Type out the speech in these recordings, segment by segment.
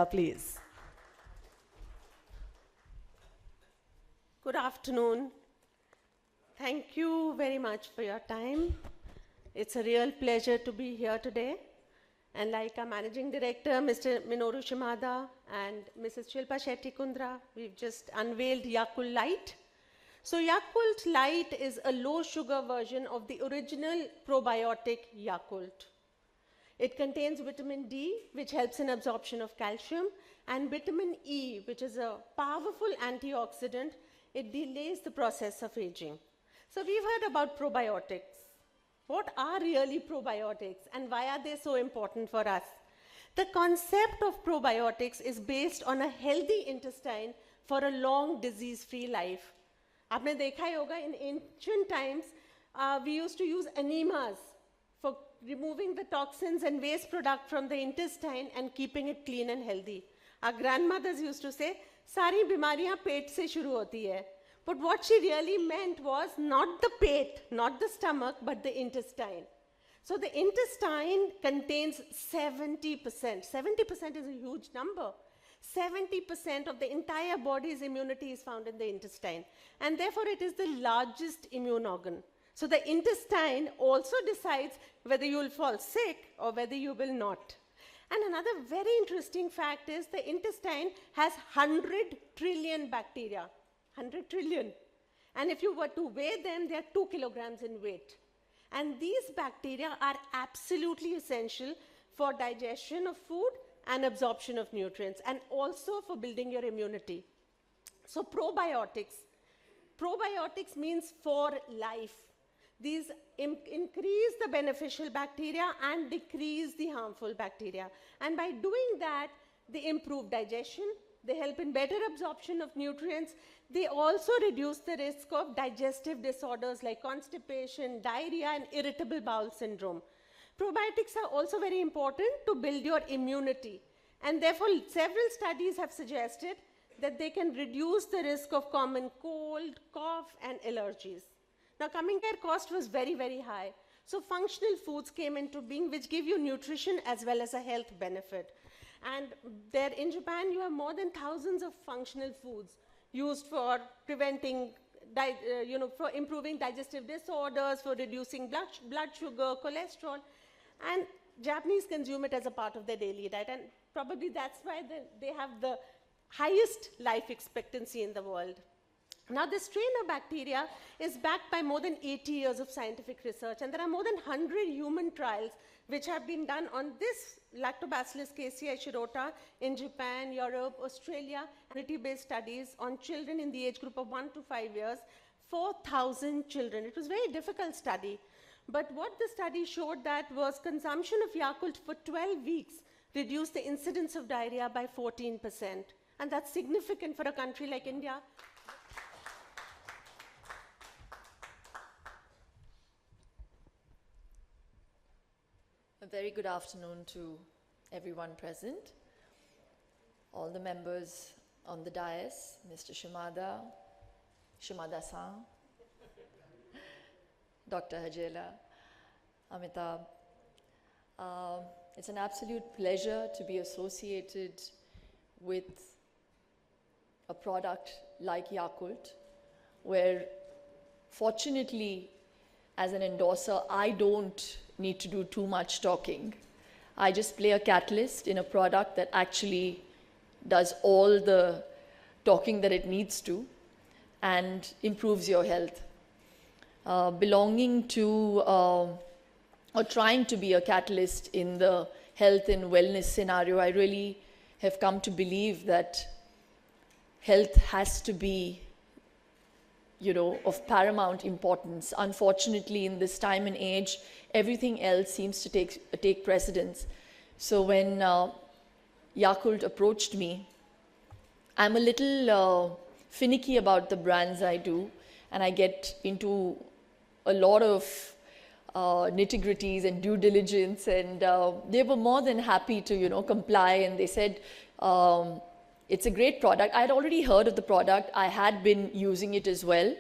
Shilpa, please. Good afternoon. Thank you very much for your time. It's a real pleasure to be here today. And like our Managing Director, Mr. Minoru Shimada and Mrs. Shilpa Shetty Kundra, we've just unveiled Yakult Light. So Yakult Light is a low-sugar version of the original probiotic Yakult. It contains vitamin D, which helps in absorption of calcium, and vitamin E, which is a powerful antioxidant. It delays the process of aging. So we've heard about probiotics. What are really probiotics and why are they so important for us? The concept of probiotics is based on a healthy intestine for a long disease-free life. आपने देखा ही होगा, in ancient times, we used to use enemas for removing the toxins and waste product from the intestine and keeping it clean and healthy. Our grandmothers used to say, सारी बीमारियां पेट से शुरू होती है. But what she really meant was not the pet, not the stomach, but the intestine. So the intestine contains 70%. 70% is a huge number. 70% of the entire body's immunity is found in the intestine. And therefore, it is the largest immune organ. So the intestine also decides whether you will fall sick or whether you will not. And another very interesting fact is the intestine has 100 trillion bacteria. 100 trillion. And if you were to weigh them, they are 2 kilograms in weight. And these bacteria are absolutely essential for digestion of food and absorption of nutrients, and also for building your immunity. So probiotics. Probiotics means for life. These increase the beneficial bacteria and decrease the harmful bacteria. And by doing that, they improve digestion, they help in better absorption of nutrients, they also reduce the risk of digestive disorders like constipation, diarrhea, and irritable bowel syndrome. Probiotics are also very important to build your immunity, and therefore several studies have suggested that they can reduce the risk of common cold, cough, and allergies. Now, coming care cost was very, very high. So functional foods came into being, which give you nutrition as well as a health benefit. And there in Japan, you have more than thousands of functional foods used for preventing, for improving digestive disorders, for reducing blood sugar, cholesterol. And Japanese consume it as a part of their daily diet. And probably that's why they have the highest life expectancy in the world. Now, this strain of bacteria is backed by more than 80 years of scientific research, and there are more than 100 human trials which have been done on this Lactobacillus casei shirota in Japan, Europe, Australia, community-based studies on children in the age group of 1 to 5 years, 4,000 children. It was a very difficult study. But what the study showed that was consumption of Yakult for 12 weeks reduced the incidence of diarrhea by 14%. And that's significant for a country like India. A very good afternoon to everyone present, all the members on the dais, Mr. Shimada, Shimada-san, Dr. Hajela, Amitabh. It's an absolute pleasure to be associated with a product like Yakult, where fortunately, as an endorser, I don't need to do too much talking. I just play a catalyst in a product that actually does all the talking that it needs to and improves your health. Belonging to or trying to be a catalyst in the health and wellness scenario, I really have come to believe that health has to be of paramount importance. Unfortunately, in this time and age, everything else seems to take precedence. So when Yakult approached me, I'm a little finicky about the brands I do, and I get into a lot of nitty-gritties and due diligence, and they were more than happy to comply, and they said, it's a great product. I had already heard of the product. I had been using it as well,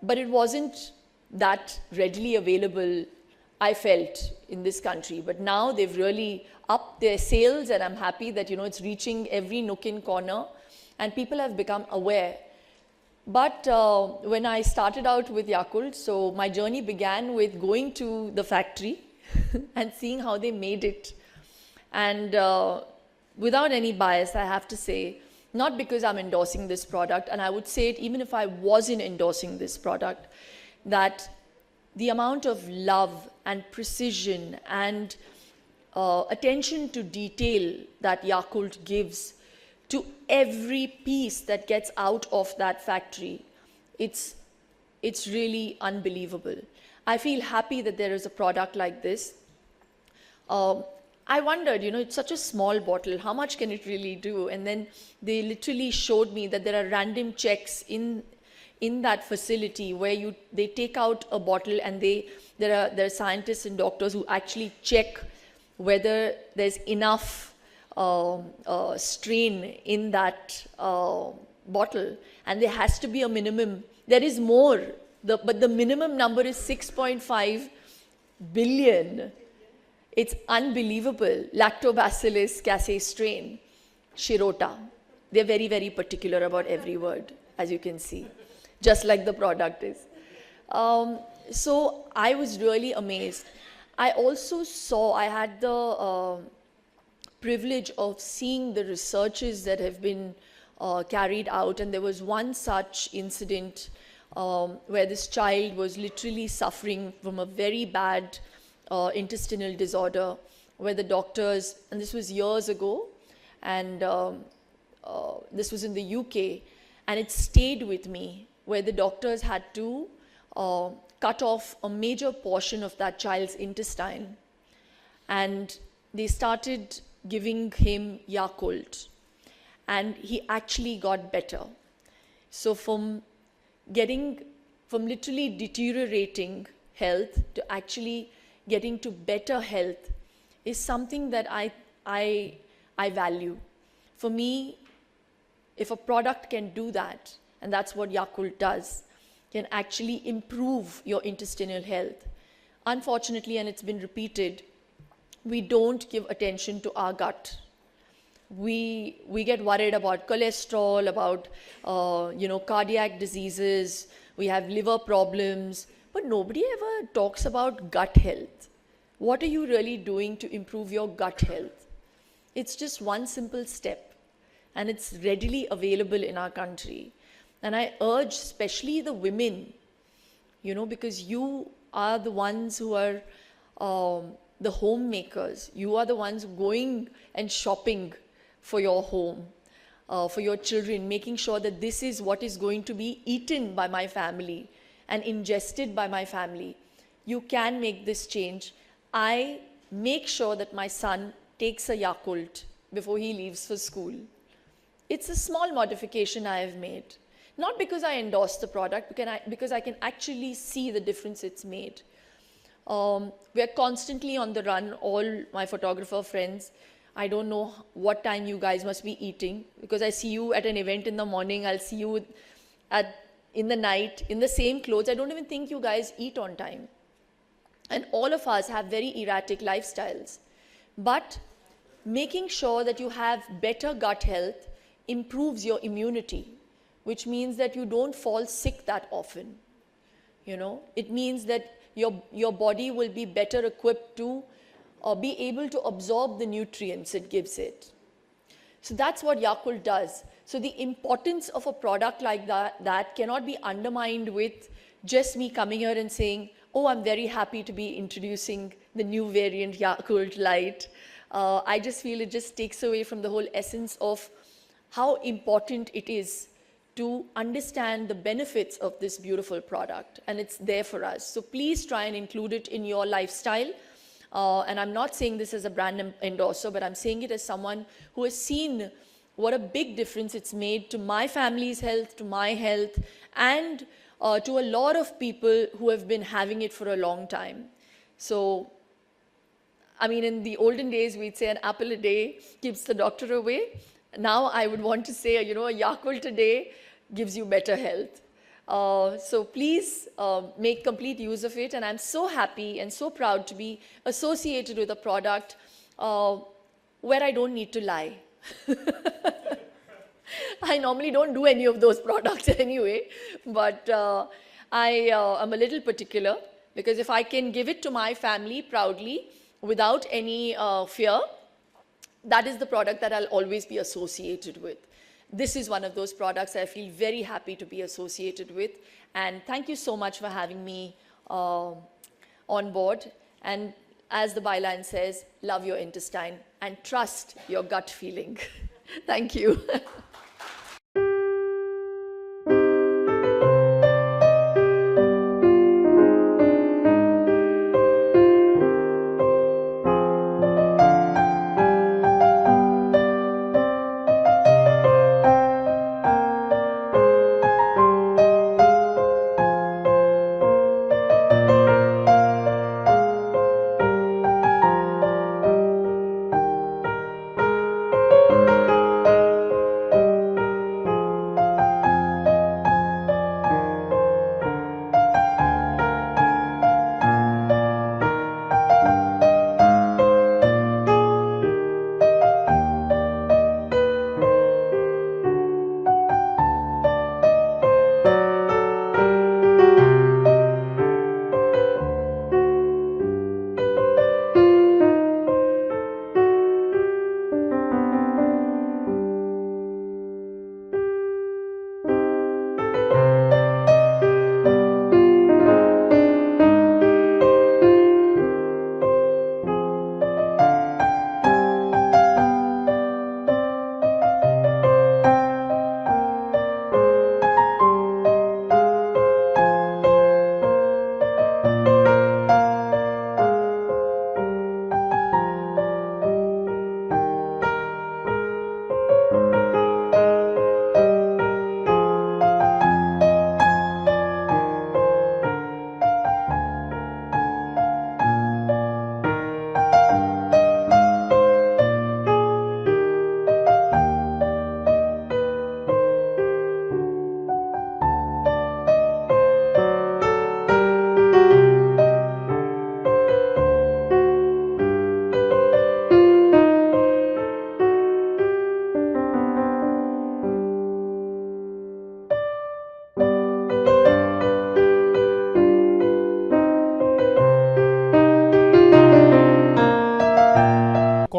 but it wasn't that readily available I felt in this country. But now they've really upped their sales, and I'm happy that, you know, it's reaching every nook and corner and people have become aware. But when I started out with Yakult, so my journey began with going to the factory and seeing how they made it. And without any bias, I have to say, not because I'm endorsing this product, and I would say it even if I wasn't endorsing this product, that the amount of love and precision and attention to detail that Yakult gives to every piece that gets out of that factory, it's really unbelievable. I feel happy that there is a product like this. I wondered, you know, it's such a small bottle, how much can it really do? And then they literally showed me that there are random checks in that facility where they take out a bottle, and there are scientists and doctors who actually check whether there's enough strain in that bottle, and there has to be a minimum. There is more, but the minimum number is 6.5 billion. It's unbelievable. Lactobacillus casei strain, Shirota. They're very, very particular about every word, as you can see, just like the product is. So I was really amazed. I also saw, I had the privilege of seeing the researches that have been carried out, and there was one such incident where this child was literally suffering from a very bad intestinal disorder, where the doctors, and this was years ago, and this was in the UK, and it stayed with me, where the doctors had to cut off a major portion of that child's intestine, and they started giving him Yakult, and he actually got better. So from literally deteriorating health to actually getting to better health is something that I value. For me, if a product can do that, and that's what Yakult does, can actually improve your intestinal health. Unfortunately, and it's been repeated, we don't give attention to our gut. We get worried about cholesterol, about cardiac diseases, we have liver problems, but nobody ever talks about gut health. What are you really doing to improve your gut health? It's just one simple step, and it's readily available in our country. And I urge especially the women, because you are the ones who are the homemakers. You are the ones going and shopping for your home, for your children, making sure that this is what is going to be eaten by my family and ingested by my family. You can make this change. I make sure that my son takes a Yakult before he leaves for school. It's a small modification I have made. Not because I endorse the product, because I can actually see the difference it's made. We're constantly on the run, all my photographer friends. I don't know what time you guys must be eating, because I see you at an event in the morning, I'll see you in the night, in the same clothes. I don't even think you guys eat on time. And all of us have very erratic lifestyles. But making sure that you have better gut health improves your immunity, which means that you don't fall sick that often. It means that your body will be better equipped to be able to absorb the nutrients it gives it. So that's what Yakult does. So the importance of a product like that cannot be undermined with just me coming here and saying, oh, I'm very happy to be introducing the new variant Yakult Light. I just feel it just takes away from the whole essence of how important it is to understand the benefits of this beautiful product, and it's there for us. So please try and include it in your lifestyle. And I'm not saying this as a brand endorser, but I'm saying it as someone who has seen what a big difference it's made to my family's health, to my health, and to a lot of people who have been having it for a long time. So, I mean, in the olden days, we'd say an apple a day keeps the doctor away. Now I would want to say, a Yakult a day gives you better health. So please make complete use of it. And I'm so happy and so proud to be associated with a product where I don't need to lie. I normally don't do any of those products anyway, but I am a little particular, because if I can give it to my family proudly without any fear, that is the product that I'll always be associated with. This is one of those products I feel very happy to be associated with. And thank you so much for having me on board. And as the byline says, love your intestine and trust your gut feeling. Thank you.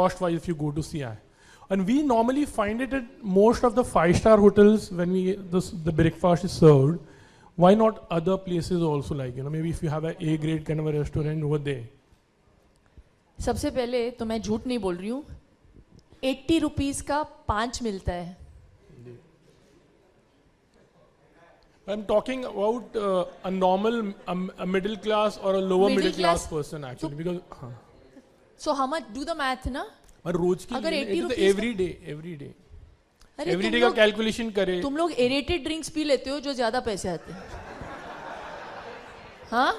cost-wise if you go to CI. And we normally find it at most of the 5-star hotels when the breakfast is served. Why not other places also, like, maybe if you have a A-grade kind of a restaurant over there. सबसे पहले तो मैं झूठ नहीं बोल रही हूँ, 80 rupees का 5 मिलता है. I'm talking about a normal, a middle class or a lower middle class person actually, because. So how much? Do the math ना. और रोज की अगर 80 रुपीस every day का कैलकुलेशन करे. तुम लोग एरेटेड ड्रिंक्स पी लेते हो जो ज्यादा पैसे आते हैं. हाँ,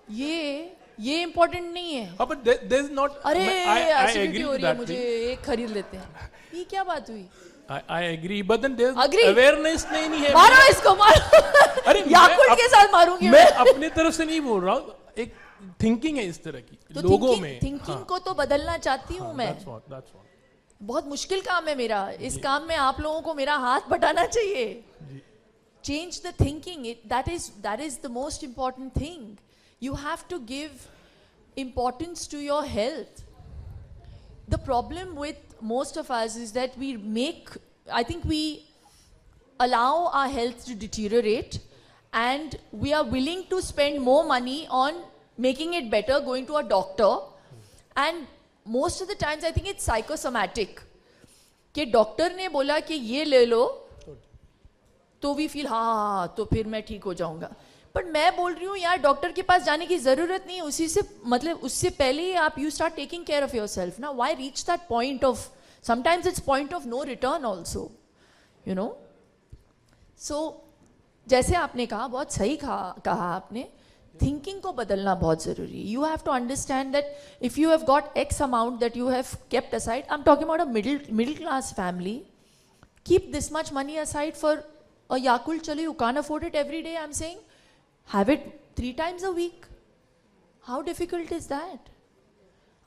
ये इम्पोर्टेंट नहीं है. But there's not. अरे I agree हो with रही है, that. मुझे एक खरीद लेते हैं. ये क्या बात हुई? I agree, but then there's Agree? awareness नहीं है. मारो इसको, मारो. अरे याकुल्ट के साथ मारूंगी मैं अपनी तरफ से नहीं बोल रहा हूँ, एक थिंकिंग है इस तरह की तो लोगों में. थिंकिंग को तो बदलना चाहती हूँ मैं. That's what. बहुत मुश्किल काम है मेरा. इस काम में आप लोगों को मेरा हाथ बटाना चाहिए. Change the thinking. That is the most important thing. You have to give importance to your health. The problem with most of us is that I think we allow our health to deteriorate, and we are willing to spend more money on making it better, going to a doctor, and most of the times I think it's psychosomatic. कि doctor ने बोला कि ये ले लो तो we feel हाँ तो फिर मैं ठीक हो जाऊंगा. बट मैं बोल रही हूँ यार, डॉक्टर के पास जाने की जरूरत नहीं. उसी से मतलब उससे पहले ही आप you start taking care of yourself ना. Why reach that point of, sometimes it's point of no return also, you know. So जैसे आपने कहा, बहुत सही कहा आपने, थिंकिंग को बदलना बहुत ज़रूरी. You have to understand that if you have got x amount that you have kept aside, I am talking about a middle class family, keep this much money aside for a Yakult chale, you can't afford it every day. I'm saying, have it 3 times a week. How difficult is that?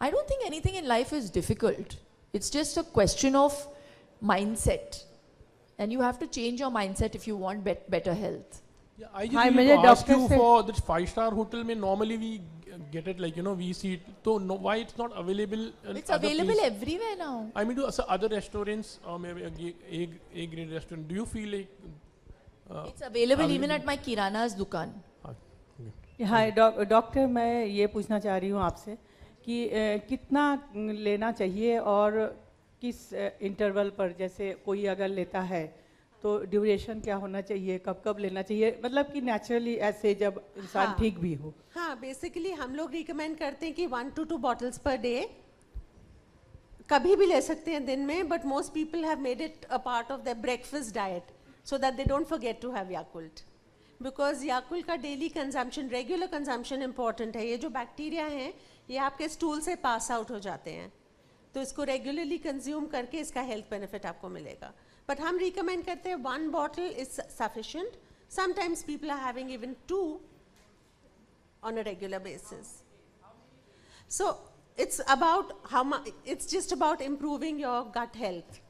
I don't think anything in life is difficult. It's just a question of mindset. And you have to change your mindset if you want better health. Yeah, I just Hi, need मुझे to ask doctor you से- for this 5-star hotel. Mein normally we get it like we see it. So no, why it's not available? In It's other available place? everywhere now. I mean, to other restaurants or maybe a grade restaurant. Do you feel like? It's available even at my Kirana's dukan. Okay. Hi doctor, मैं ये पूछना चाह रही हूँ आपसे कि कितना लेना चाहिए और किस इंटरवल पर, जैसे कोई अगर लेता है तो ड्यूरेशन क्या होना चाहिए, कब कब लेना चाहिए, मतलब कि नेचुरली ऐसे जब इंसान हाँ। ठीक भी हो. हाँ, बेसिकली हम लोग रिकमेंड करते हैं कि 1 to 2 bottles per day. कभी भी ले सकते हैं दिन में, but most people have made it a part of their breakfast diet so that they don't forget to have Yakult. Because Yakult का daily consumption, regular consumption important है. ये जो बैक्टीरिया हैं ये आपके स्टूल से पास आउट हो जाते हैं, तो इसको रेगुलरली कंज्यूम करके इसका हेल्थ बेनिफिट आपको मिलेगा. बट हम रिकमेंड करते हैं 1 bottle is sufficient. Sometimes people are having even 2 on a regular basis. So it's about how much, it's just about improving your gut health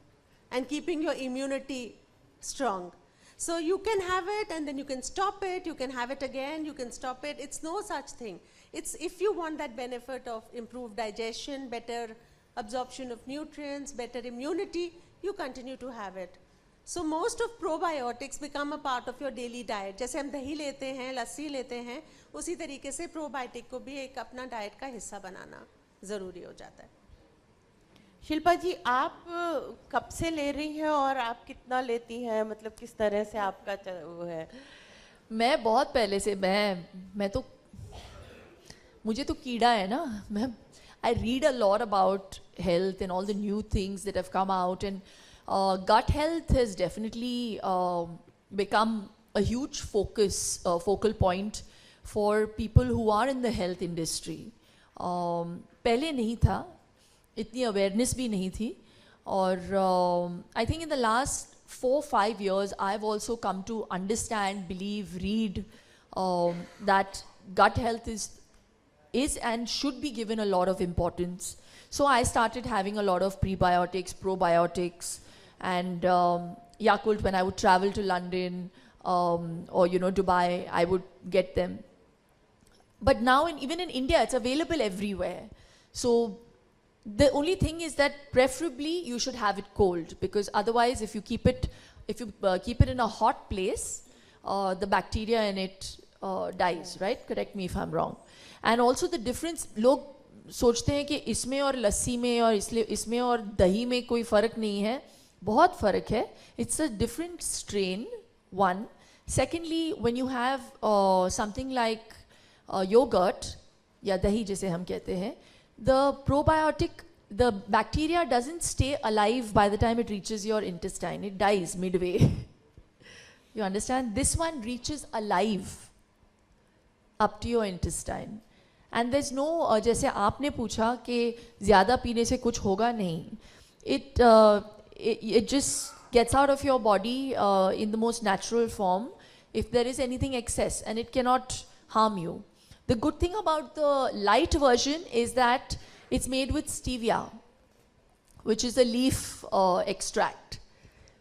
and keeping your immunity strong. So you can have it and then you can stop it, you can have it again, you can stop it. It's no such thing. It's if you want that benefit of improved digestion, better absorption of nutrients, better immunity, you continue to have it. So most of probiotics become a part of your daily diet. जैसे हम दही लेते हैं, लस्सी लेते हैं, उसी तरीके से प्रोबायोटिक को भी एक अपना डाइट का हिस्सा बनाना ज़रूरी हो जाता है. शिल्पा जी, आप कब से ले रही हैं और आप कितना लेती हैं, मतलब किस तरह से आपका वो है? मैं बहुत पहले से मैं तो मुझे तो कीड़ा है ना. मैं I read a lot about health and all the new things that have come out, and gut health has definitely become a huge focal point for people who are in the health industry. पहले नहीं था, इतनी awareness भी नहीं थी, और I think in the last 4-5 years I've also come to understand, believe, read that gut health is and should be given a lot of importance. So I started having a lot of prebiotics, probiotics, and Yakult. When I would travel to London or Dubai, I would get them. But now even in India, it's available everywhere. So the only thing is that preferably you should have it cold, because otherwise if you keep it in a hot place, the bacteria in it dies, right? Correct me if I'm wrong. And also the difference, लोग सोचते हैं कि इसमें और लस्सी में और इसमें और दही में कोई फ़र्क नहीं है. बहुत फ़र्क है. It's a different strain, one. Secondly, when you have something like yogurt या दही जिसे हम कहते हैं, the probiotic, the bacteria doesn't stay alive by the time it reaches your intestine. It dies midway. You understand? This one reaches alive up to your intestine. And there's no, जैसे आपने पूछा कि ज़्यादा पीने से कुछ होगा, नहीं. It just gets out of your body in the most natural form if there is anything excess, and it cannot harm you. The good thing about the light version is that it's made with stevia, which is a leaf extract.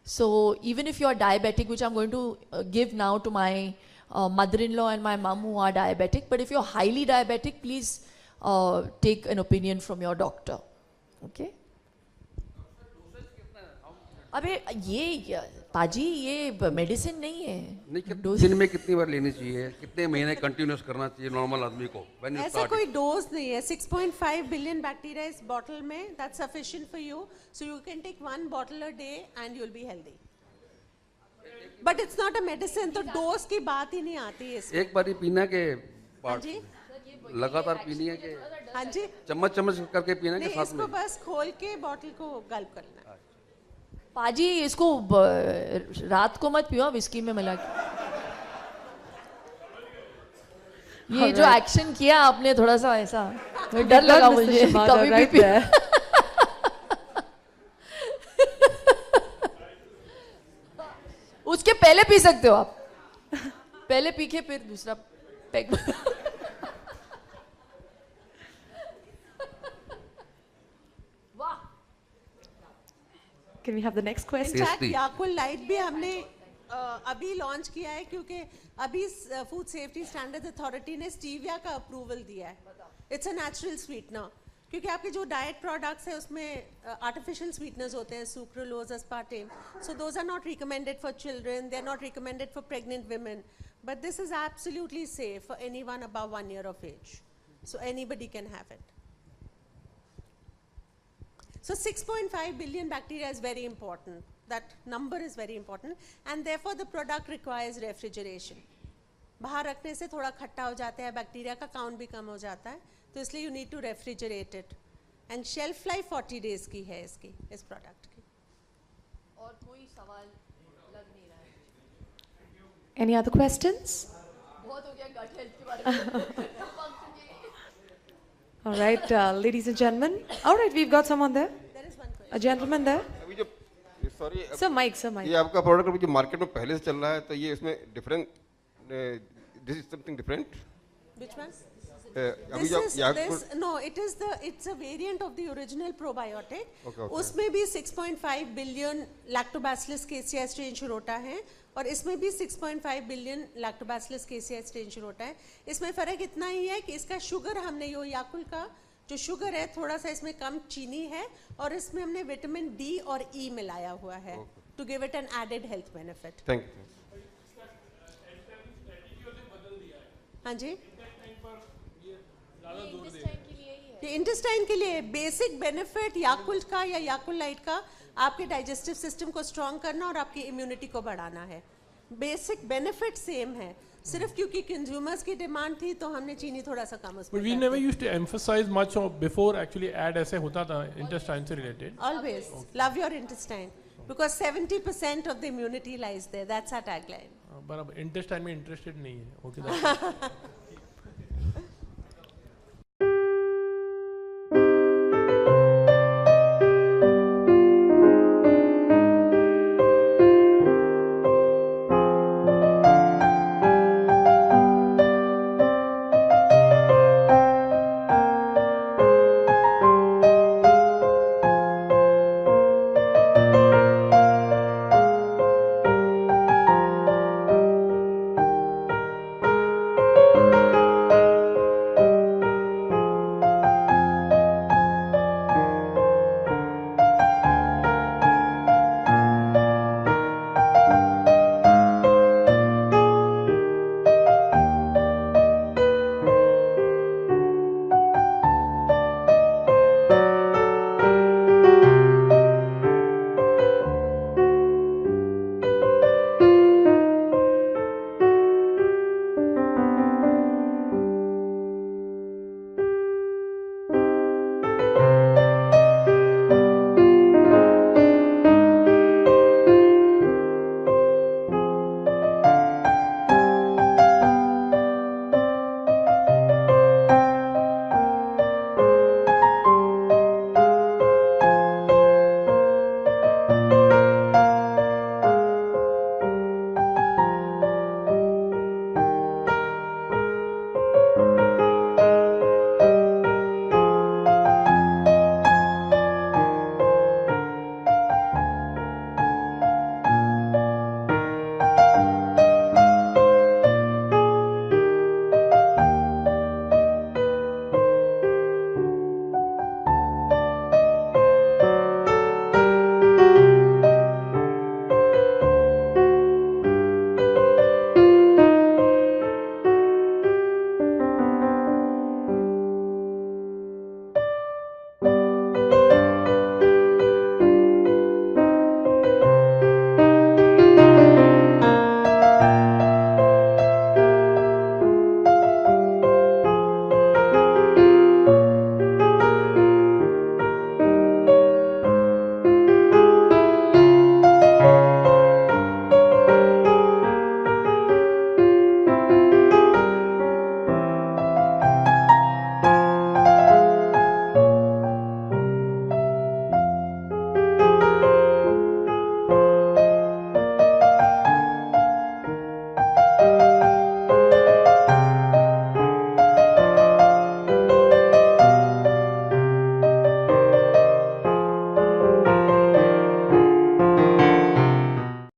So even if you're diabetic, which I'm going to give now to my mother-in-law and my mom who are diabetic, but if you're highly diabetic, please take an opinion from your doctor. Okay? अबे ये पाजी, ये medicine नहीं है. नहीं, दिन में कितनी बार लेनी चाहिए, कितने महीने कंटिन्यूस करना चाहिए नॉर्मल आदमी को? ऐसा कोई डोज नहीं है. 6.5 billion bacteria इस बॉटल में, that's sufficient for you. So you can take 1 bottle a day and you'll be healthy. But it's not a medicine, तो डोज की बात ही नहीं आती है इसमें. एक बारी पीना के हाँ जी, लगातार पीनी है कि हाँ जी, चम्मच चम्मच करके पीना के नहीं, साथ इसको में? बस खोल के बॉटल को गल्प करना है. पाजी इसको रात को मत पियो, विस्की में मिला के. ये जो एक्शन किया आपने थोड़ा सा ऐसा, डर लगा मुझे कभी भी पिया. उसके पहले पी सकते हो आप. पहले पी के फिर दूसरा pack. Can we have the next question? In fact Tasty. Yakult light भी हमने अभी लॉन्च किया है क्योंकि अभी फूड सेफ्टी स्टैंडर्ड अथॉरिटी ने स्टीविया का अप्रूवल दिया है. इट्स अ नेचुरल स्वीटनर क्योंकि आपके जो डाइट प्रोडक्ट्स है उसमें आर्टिफिशियल स्वीटनर्स होते हैं, sucralose, aspartame. So those are not recommended for children, they are not recommended for pregnant women, but this is absolutely safe for anyone above 1 year of age. So anybody can have it. So 6.5 billion bacteria is very important. That number is very important, and therefore the product requires refrigeration. बाहर रखने से थोड़ा खट्टा हो जाता है, bacteria का count भी कम हो जाता है, तो इसलिए you need to refrigerate it. And shelf life 40 days की है इसकी, इस product की. और कोई सवाल लग नहीं रहा है. Any other questions? बहुत हो गया gut health के बारे में. All right, ladies and gentlemen. All right, we've got someone there. There is one question. A gentleman there. अभी जो sorry Sir, mic, sir, mic. ये आपका प्रोडक्ट अभी जो मार्केट में पहले से चल रहा है तो ये इसमें different this is something different Which one? अभी This जो is this, no, it's a variant of the original probiotic. Okay. उसमें भी 6.5 billion lactobacillus casei strain shirota है और इसमें भी 6.5 billion lactobacillus casei strain shirota है. इसमें फर्क इतना ही है कि इसका शुगर हमने यो याकुल का जो शुगर है थोड़ा सा इसमें कम चीनी है और इसमें हमने विटामिन डी और ई मिलाया हुआ है to give it an added health benefit. Thank you हाँ जी, ये इंटेस्टाइन के लिए बेसिक बेनिफिट याकुल्ट का या याकुल लाइट का आपके डाइजेस्टिव सिस्टम को स्ट्रॉन्ग करना और आपकी इम्यूनिटी को बढ़ाना है. बेसिक बेनिफिट सेम है, सिर्फ क्योंकि कंज्यूमर्स की डिमांड थी तो हमने चीनी थोड़ा सा कम उसमें But we never used to emphasize much of before actually ad ऐसे होता था intestine से related. Always love your intestine because 70% of the immunity lies there. That's our tagline. पर अब intestine में interested नहीं है. Okay.